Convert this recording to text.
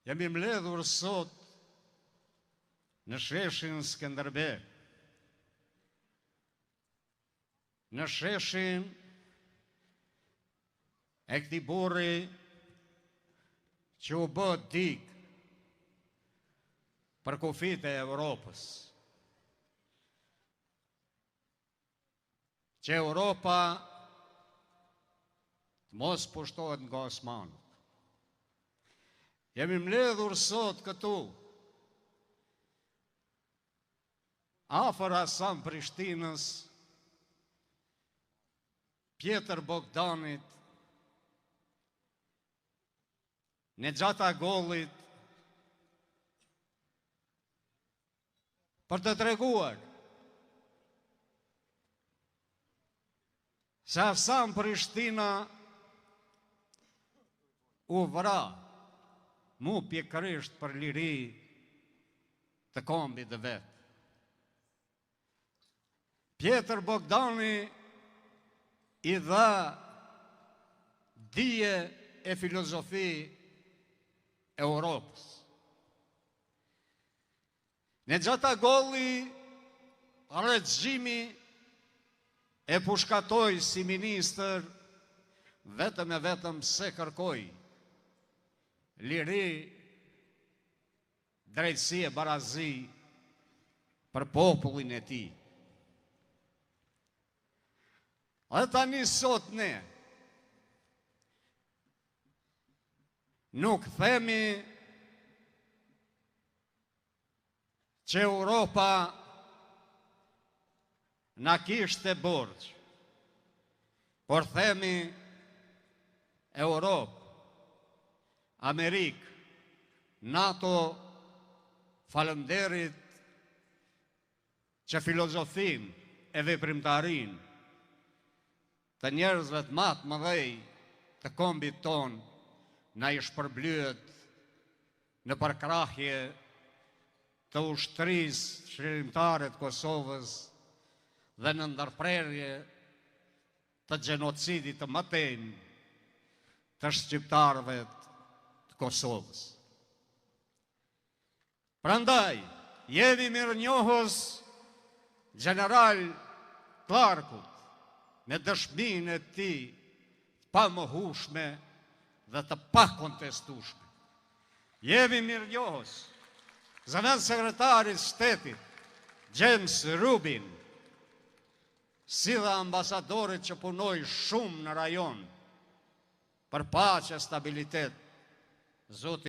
Jemi mbledhur sot në sheshin Skënderbej, në sheshin e këtij burri që u bë dik për kufit e Europës, që Europa të mos pushtohet nga Osmanët. Jemi mbledhur sot këtu, afër Hasan Prishtinës, Pjetër Bogdanit, Nexhata Gollit, për të treguar se Hasan Prishtina u vra mu pjekërisht për liri të kombit dhe vetë. Pjetër Bogdani i dha dije e filozofi Europës. Nexhata Golli regjimi e pushkatoi si ministër vetëm e vetëm se kërkoi liri, drejtësi e barazi për popullin e tij. Dhe tani sot ne nuk themi që Europa na kishte borxh, por themi Europë, Amerikë, NATO, falënderit që filozofin e veprimtarin të njerëzve të matë mëdhej të kombit ton na i shpërblyet në përkrahje të ushtrisë shërimtare të Kosovës dhe në ndërprerje të gjenocidit të mëtej të shqiptarëve të Kosovës. Prandaj, jemi mirënjohës General Clarkut me dëshminë e tij pa mohueshme dhe të pa kontestueshme. Jemi mirënjohës zëvendës sekretarit shtetit James Rubin, si dhe ambasadorit që punoi shumë në rajon për paqe e stabilitet, Zoti